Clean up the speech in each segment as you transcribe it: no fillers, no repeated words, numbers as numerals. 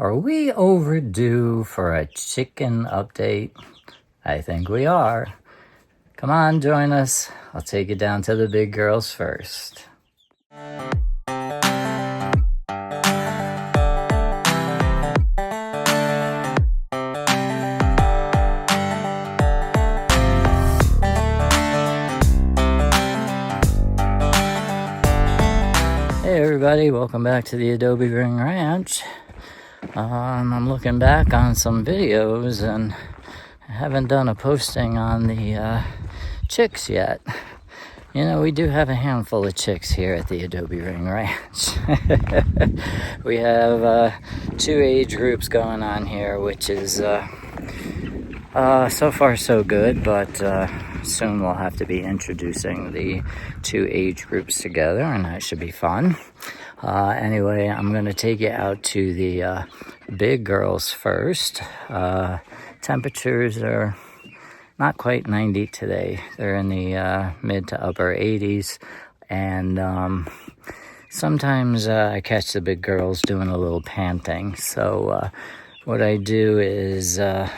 Are we overdue for a chicken update? I think we are. Come on, join us. I'll take you down to the big girls first. Hey everybody, welcome back to the Adobe Ring Ranch. I'm looking back on some videos and I haven't done a posting on the chicks yet. You know, we do have a handful of chicks here at the Adobe Ring Ranch. We have 2 age groups going on here, which is so far so good, but soon we'll have to be introducing the 2 age groups together, and that should be fun. Anyway, I'm going to take you out to the big girls first. Temperatures are not quite 90 today. They're in the mid to upper 80s, and sometimes I catch the big girls doing a little panting. So what I do is I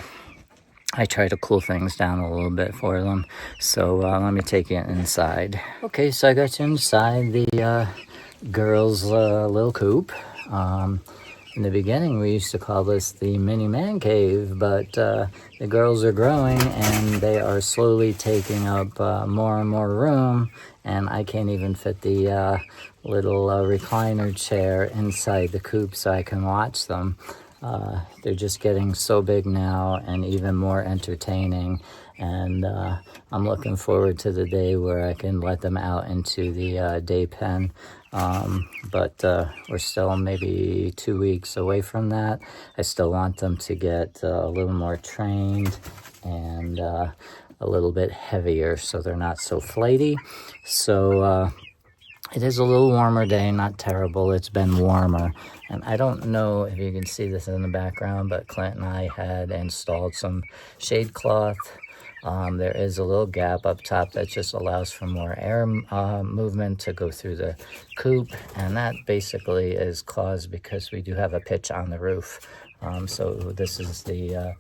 try to cool things down a little bit for them. So let me take you inside. Okay, so I got you inside the girls' little coop. In the beginning, we used to call this the mini man cave, but the girls are growing and they are slowly taking up more and more room, and I can't even fit the little recliner chair inside the coop so I can watch them. They're just getting so big now and even more entertaining, and I'm looking forward to the day where I can let them out into the day pen. But we're still maybe 2 weeks away from that. I still want them to get a little more trained and a little bit heavier so they're not so flighty. So it is a little warmer day, not terrible. It's been warmer. And I don't know if you can see this in the background, but Clint and I had installed some shade cloth. There is a little gap up top that just allows for more air movement to go through the coop, and that basically is caused because we do have a pitch on the roof. So this is the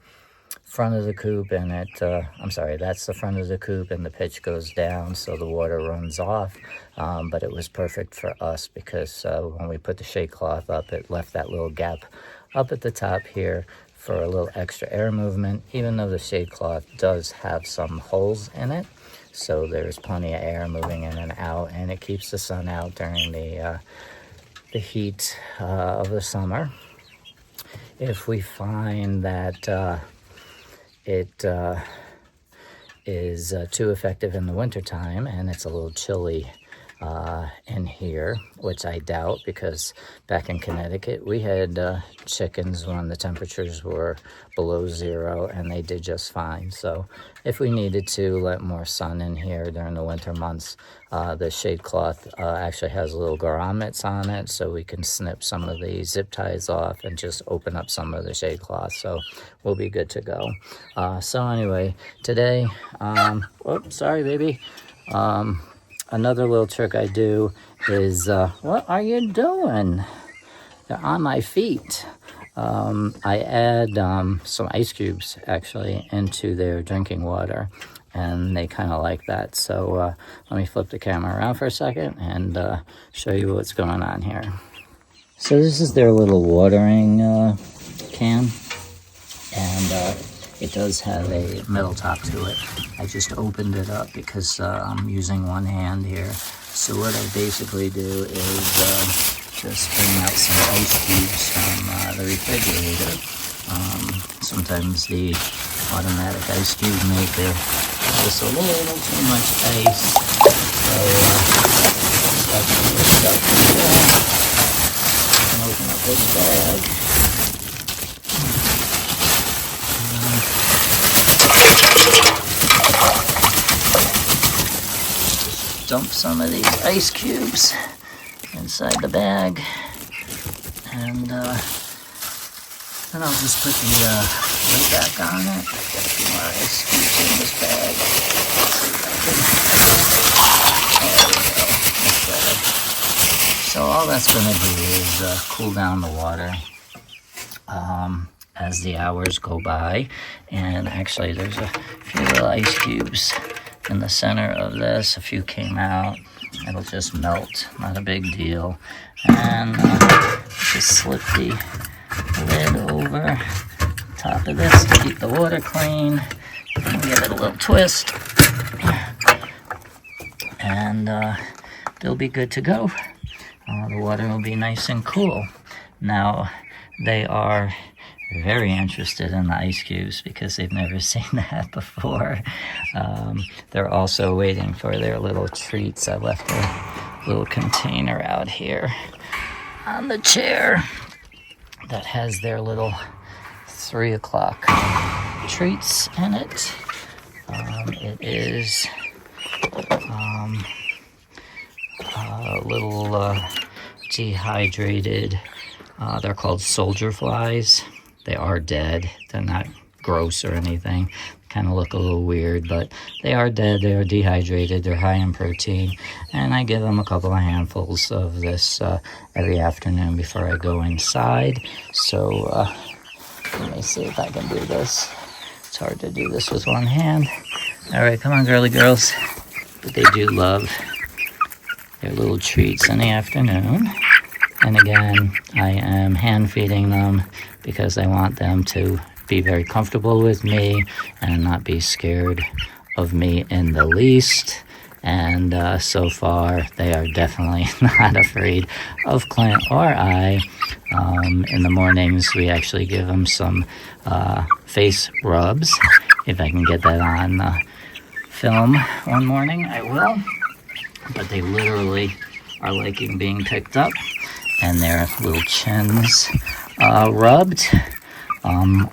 front of the coop, and that's the front of the coop, and the pitch goes down so the water runs off. But it was perfect for us because when we put the shade cloth up, it left that little gap up at the top here for a little extra air movement, even though the shade cloth does have some holes in it. So there's plenty of air moving in and out, and it keeps the sun out during the heat of the summer. If we find that it is too effective in the wintertime and it's a little chilly in here, which I doubt, because back in Connecticut we had chickens when the temperatures were below 0 and they did just fine. So if we needed to let more sun in here during the winter months, the shade cloth actually has little grommets on it, so we can snip some of the zip ties off and just open up some of the shade cloth, so we'll be good to go. So anyway, today, oops, sorry baby. Another little trick I do is, what are you doing? They're on my feet. I add some ice cubes, actually, into their drinking water, and they kind of like that. So let me flip the camera around for a second and show you what's going on here. So this is their little watering can, and it does have a metal top to it. I just opened it up because I'm using one hand here. So what I basically do is just bring out some ice cubes from the refrigerator. Sometimes the automatic ice cube maker has a little too much ice. So that's the stuff here. I can open up this bag. Dump some of these ice cubes inside the bag, and then I'll just put the lid back on it. Got a few more ice cubes in this bag. There we go. That's better. So all that's going to do is cool down the water. as the hours go by. And actually there's a few little ice cubes in the center of this. A few came out. It'll just melt, not a big deal. And just slip the lid over top of this to keep the water clean. And give it a little twist. And they'll be good to go. The water will be nice and cool. Now, they are very interested in the ice cubes because they've never seen that before. They're also waiting for their little treats. I left a little container out here on the chair that has their little 3 o'clock treats in it. It is a little dehydrated, they're called soldier flies. They are dead. They're not gross or anything. Kind of look a little weird, but they are dead. They are dehydrated. They're high in protein. And I give them a couple of handfuls of this every afternoon before I go inside. So let me see if I can do this. It's hard to do this with one hand. All right, come on, girly girls. But they do love their little treats in the afternoon. And again, I am hand feeding them because I want them to be very comfortable with me and not be scared of me in the least. And so far, they are definitely not afraid of Clint or I. In the mornings, we actually give them some face rubs. If I can get that on film one morning, I will. But they literally are liking being picked up and their little chins rubbed.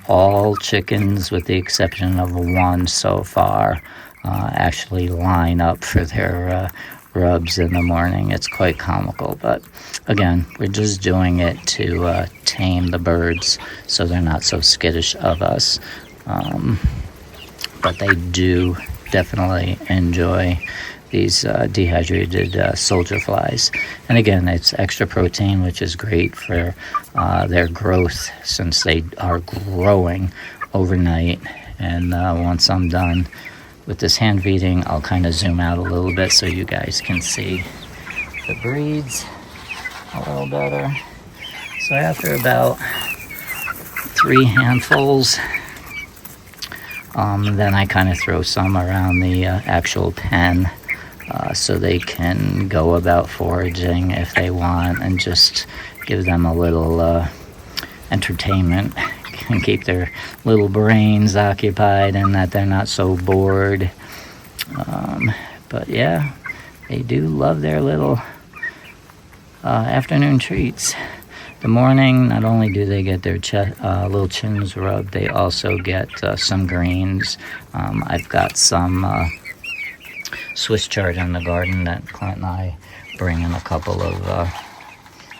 All chickens, with the exception of one so far, actually line up for their rubs in the morning. It's quite comical, but again, we're just doing it to tame the birds so they're not so skittish of us. But they do definitely enjoy these dehydrated soldier flies. And again, it's extra protein, which is great for their growth since they are growing overnight. And once I'm done with this hand feeding, I'll kind of zoom out a little bit so you guys can see the breeds a little better. So after about 3 handfuls, then I kind of throw some around the actual pen so they can go about foraging if they want, and just give them a little entertainment and keep their little brains occupied and that they're not so bored. But yeah, they do love their little afternoon treats. The morning, not only do they get their little chins rubbed, they also get some greens. I've got some Swiss chard in the garden that Clint and I bring in a couple of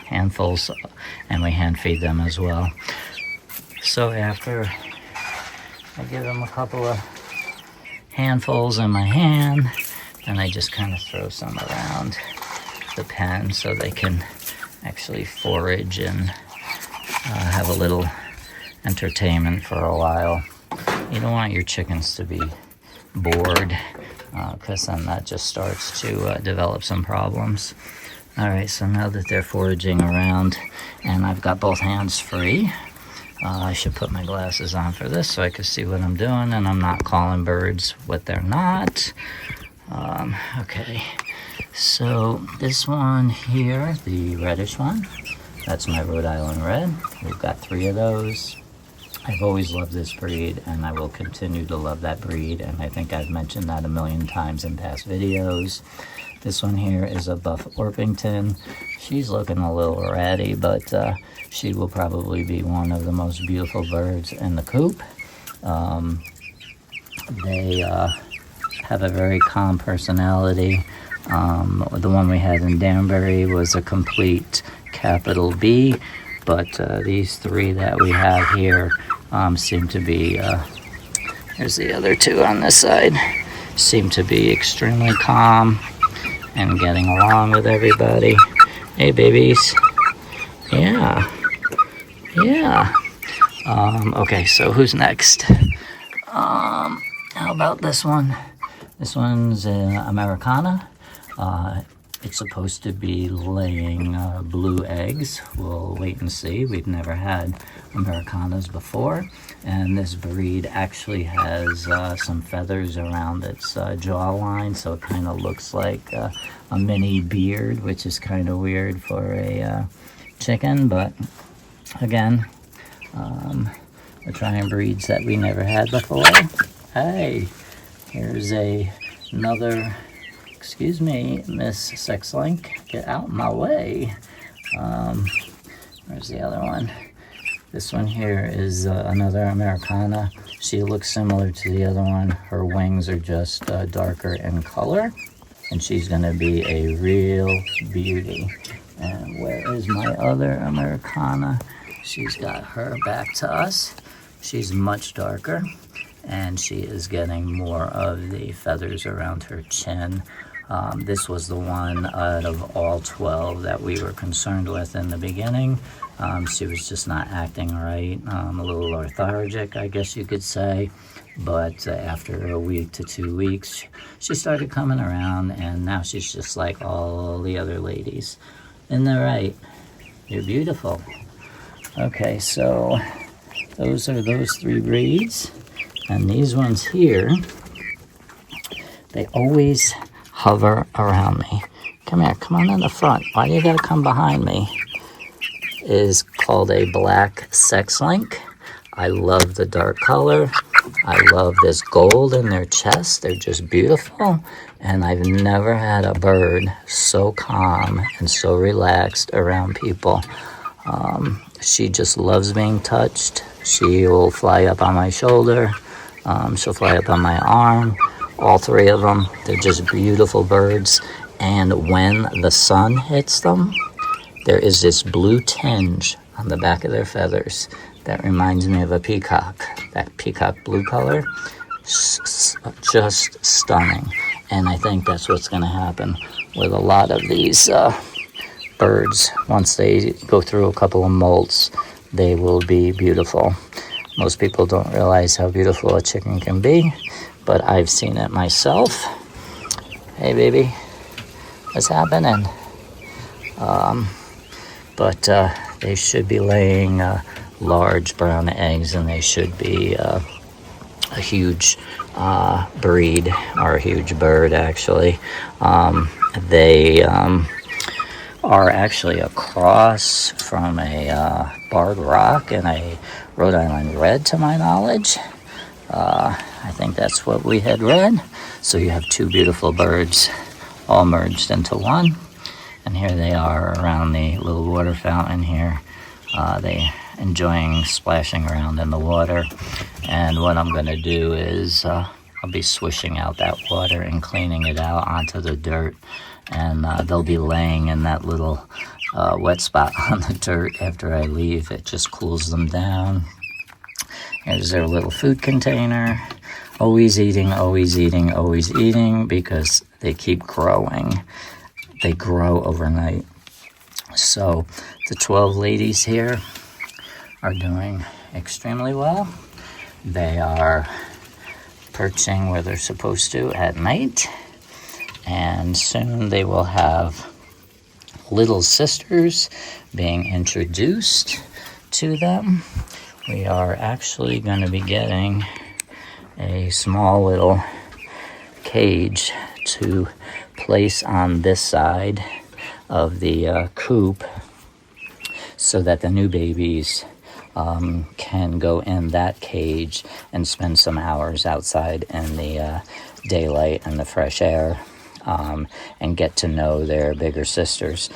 handfuls, and we hand feed them as well. So after I give them a couple of handfuls in my hand, and I just kind of throw some around the pen so they can actually forage and have a little entertainment for a while. You don't want your chickens to be bored, because then that just starts to develop some problems. Alright, so now that they're foraging around and I've got both hands free, I should put my glasses on for this so I can see what I'm doing and I'm not calling birds what they're not. Okay, so this one here, the reddish one, that's my Rhode Island Red. We've got 3 of those. I've always loved this breed, and I will continue to love that breed, and I think I've mentioned that a million times in past videos. This one here is a Buff Orpington. She's looking a little ratty, but she will probably be one of the most beautiful birds in the coop. They have a very calm personality. The one we had in Danbury was a complete capital B, but these 3 that we have here seem to be, here's the other 2 on this side, seem to be extremely calm and getting along with everybody. Hey babies. Yeah. Okay, so who's next? How about this one? This one's Americana. It's supposed to be laying blue eggs. We'll wait and see. We've never had Americanas before. And this breed actually has some feathers around its jawline, so it kind of looks like a mini beard, which is kind of weird for a chicken. But again, we're trying breeds that we never had before. Hey, here's another, excuse me, Miss Sex Link, get out my way. Where's the other one? This one here is another Americana. She looks similar to the other one. Her wings are just darker in color, and she's gonna be a real beauty. And where is my other Americana? She's got her back to us. She's much darker, and she is getting more of the feathers around her chin. This was the one out of all 12 that we were concerned with in the beginning. She was just not acting right, a little lethargic, I guess you could say. But after a week to 2 weeks, she started coming around, and now she's just like all the other ladies. Isn't that right? You're beautiful. Okay, so those are those three breeds. And these ones here, they always hover around me. Come here, come on in the front. Why do you gotta come behind me? Is called a black sex link. I love the dark color. I love this gold in their chest. They're just beautiful. And I've never had a bird so calm and so relaxed around people. She just loves being touched. She will fly up on my shoulder. She'll fly up on my arm. All three of them, they're just beautiful birds. And when the sun hits them, there is this blue tinge on the back of their feathers that reminds me of a peacock. That peacock blue color, just stunning. And I think that's what's going to happen with a lot of these birds. Once they go through a couple of molts, they will be beautiful. Most people don't realize how beautiful a chicken can be, but I've seen it myself. Hey, baby, what's happening? But they should be laying large brown eggs, and they should be a huge breed, or a huge bird, actually. They are actually a cross from a barred rock and a Rhode Island red, to my knowledge. I think that's what we had read. So you have two beautiful birds all merged into one. And here they are around the little water fountain here. They enjoying splashing around in the water. And what I'm going to do is I'll be swishing out that water and cleaning it out onto the dirt. And they'll be laying in that little wet spot on the dirt after I leave. It just cools them down. Here's their little food container. Always eating, always eating, always eating, because they keep growing. They grow overnight. So the 12 ladies here are doing extremely well. They are perching where they're supposed to at night. And soon they will have little sisters being introduced to them. We are actually going to be getting a small little cage to place on this side of the coop, so that the new babies can go in that cage and spend some hours outside in the daylight and the fresh air, and get to know their bigger sisters.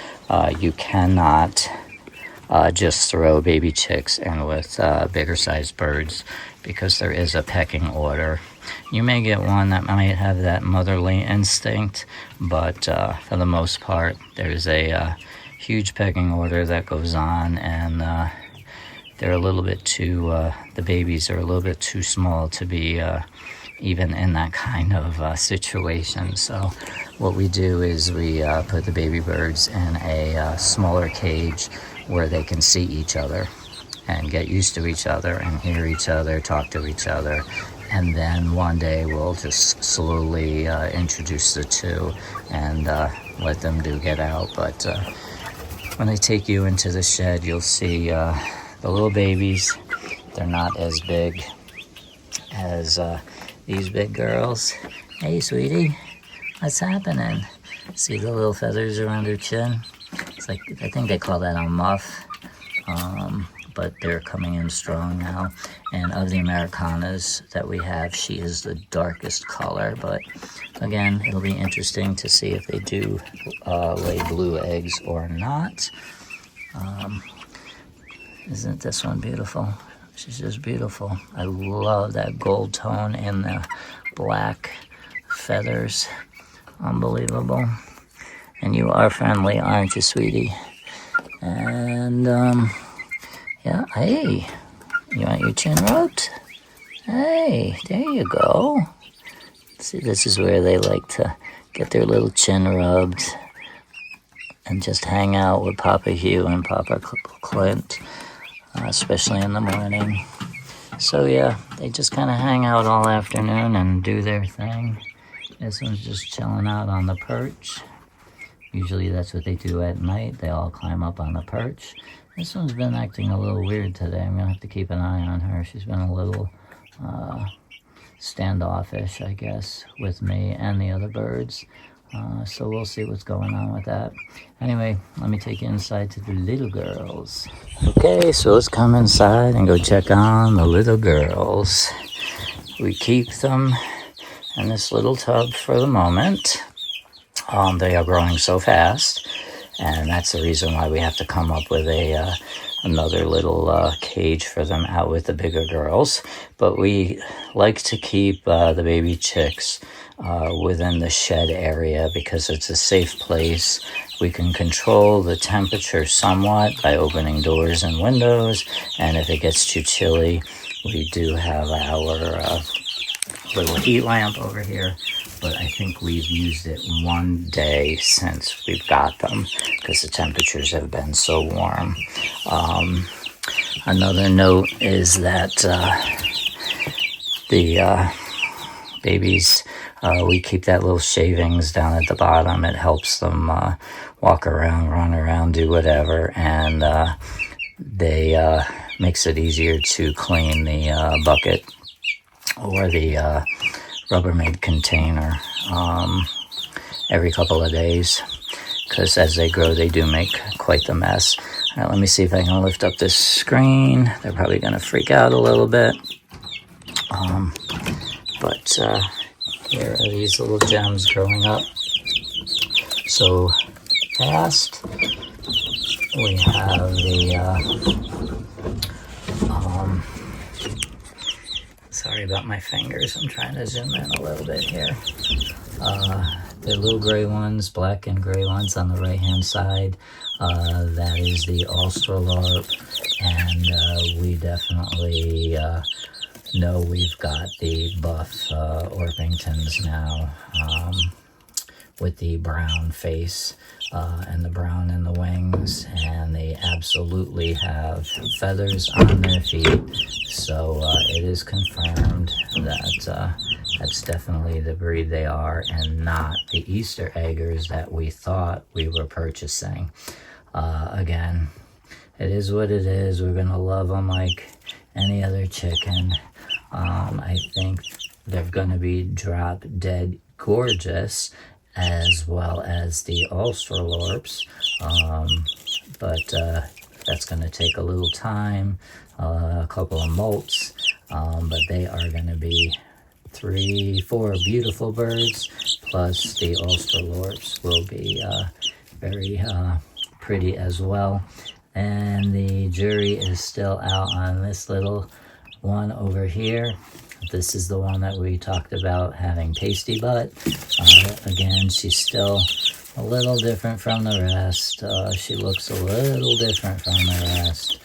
You cannot just throw baby chicks in with bigger sized birds, because there is a pecking order. You may get one that might have that motherly instinct, but for the most part, there's a huge pecking order that goes on, and they're a little bit too, the babies are a little bit too small to be even in that kind of situation. So what we do is we put the baby birds in a smaller cage where they can see each other. and get used to each other and hear each other, talk to each other. And then one day we'll just slowly introduce the two and let them get out. But when I take you into the shed, you'll see the little babies. They're not as big as these big girls. Hey, sweetie, what's happening? See the little feathers around her chin? It's like, I think they call that a muff. But they're coming in strong now. And of the Americanas that we have, she is the darkest color. But again, it'll be interesting to see if they do lay blue eggs or not. Isn't this one beautiful? She's just beautiful. I love that gold tone in the black feathers. Unbelievable. And you are friendly, aren't you, sweetie? And yeah, hey, you want your chin rubbed? Hey, there you go. See, this is where they like to get their little chin rubbed and just hang out with Papa Hugh and Papa Clint, especially in the morning. So yeah, they just kind of hang out all afternoon and do their thing. This one's just chilling out on the perch. Usually that's what they do at night. They all climb up on the perch. This one's been acting a little weird today. I'm gonna have to keep an eye on her. She's been a little standoffish, I guess, with me and the other birds. So we'll see what's going on with that. Anyway, let me take you inside to the little girls. Okay, so let's come inside and go check on the little girls. We keep them in this little tub for the moment. They are growing so fast, and that's the reason why we have to come up with another little cage for them out with the bigger girls. But we like to keep the baby chicks within the shed area because it's a safe place. We can control the temperature somewhat by opening doors and windows, and if it gets too chilly, we do have our little heat lamp over here. But I think we've used it one day since we've got them because the temperatures have been so warm. Another note is that the babies, we keep that little shavings down at the bottom. It helps them walk around, run around, do whatever, and they makes it easier to clean the bucket or the Rubbermaid container every couple of days, because as they grow they do make quite the mess. All right, let me see if I can lift up this screen. They're probably going to freak out a little bit, but here are these little gems growing up so fast. We have the sorry about my fingers, I'm trying to zoom in a little bit here. The little gray ones, black and gray ones on the right hand side, that is the Australorp, and we definitely know we've got the buff Orpingtons now, with the brown face and the brown in the wings, and they absolutely have feathers on their feet. So it is confirmed that that's definitely the breed they are, and not the Easter eggers that we thought we were purchasing. Again, it is what it is. We're gonna love them like any other chicken. I think they're gonna be drop dead gorgeous, as well as the Australorps, but that's going to take a little time, a couple of molts, but they are going to be 3-4 beautiful birds, plus the Australorps will be very pretty as well. And the jury is still out on this little one over here. This is the one that we talked about having pasty butt. Again, she's still a little different from the rest. She looks a little different from the rest.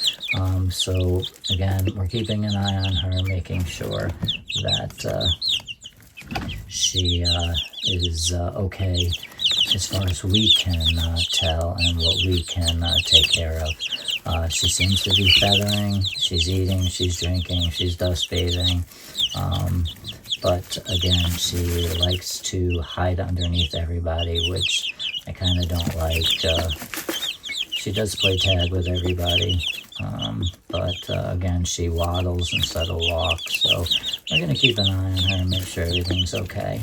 So again, we're keeping an eye on her, making sure that she is okay as far as we can tell and what we can take care of. She seems to be feathering, she's eating, she's drinking, she's dust bathing. But again, she likes to hide underneath everybody, which I kind of don't like. She does play tag with everybody, but again, she waddles instead of walks. So we're going to keep an eye on her and make sure everything's okay.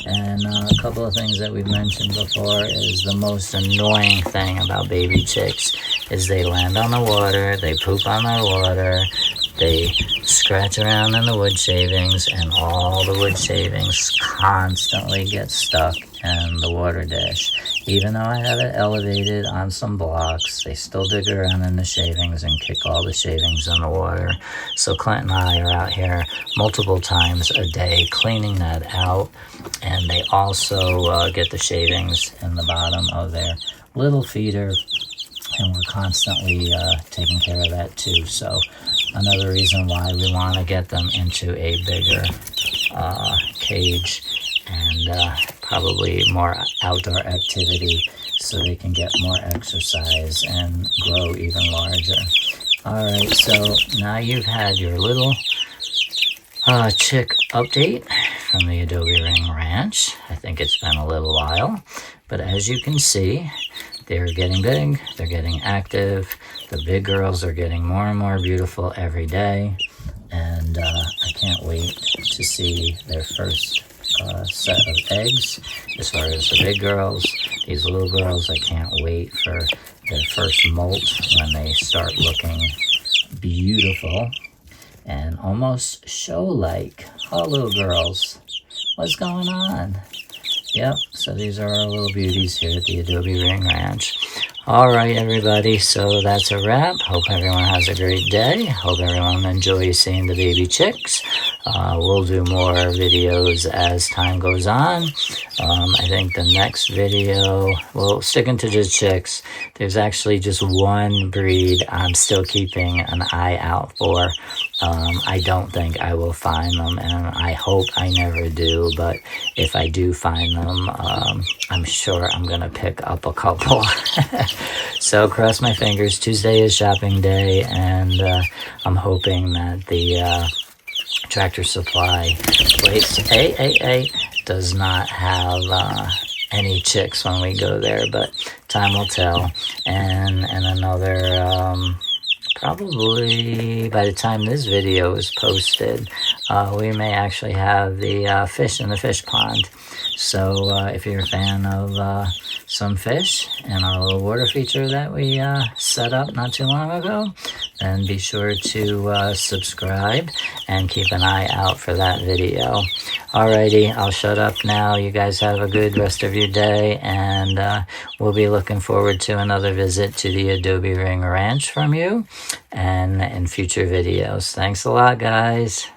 And a couple of things that we've mentioned before is the most annoying thing about baby chicks is they land on the water, they poop on the water, they scratch around in the wood shavings, and all the wood shavings constantly get stuck in the water dish. Even though I have it elevated on some blocks, they still dig around in the shavings and kick all the shavings in the water. So Clint and I are out here multiple times a day cleaning that out, and they also get the shavings in the bottom of their little feeder, and we're constantly taking care of that too. So another reason why we want to get them into a bigger cage and probably more outdoor activity so they can get more exercise and grow even larger. All right, so now you've had your little chick update from the Adobe Ring Ranch. I think it's been a little while, but as you can see, they're getting big, they're getting active. The big girls are getting more and more beautiful every day, and I can't wait to see their first set of eggs. As far as the big girls, these little girls, I can't wait for their first molt when they start looking beautiful and almost show-like. Oh, little girls, what's going on? Yep, so these are our little beauties here at the Adobe Ring Ranch. All right, everybody, so that's a wrap. Hope everyone has a great day. Hope everyone enjoys seeing the baby chicks. We'll do more videos as time goes on. I think the next video, well, sticking to just chicks, there's actually just one breed I'm still keeping an eye out for. I don't think I will find them, and I hope I never do, but if I do find them, I'm sure I'm going to pick up a couple. So cross my fingers. Tuesday is shopping day, and I'm hoping that the Tractor Supply place AAA does not have any chicks when we go there, but time will tell. And another probably by the time this video is posted, we may actually have the fish in the fish pond. So if you're a fan of some fish and our little water feature that we set up not too long ago, then be sure to subscribe and keep an eye out for that video. Alrighty, I'll shut up now. You guys have a good rest of your day, and we'll be looking forward to another visit to the Adobe Ring Ranch from you and in future videos. Thanks a lot, guys.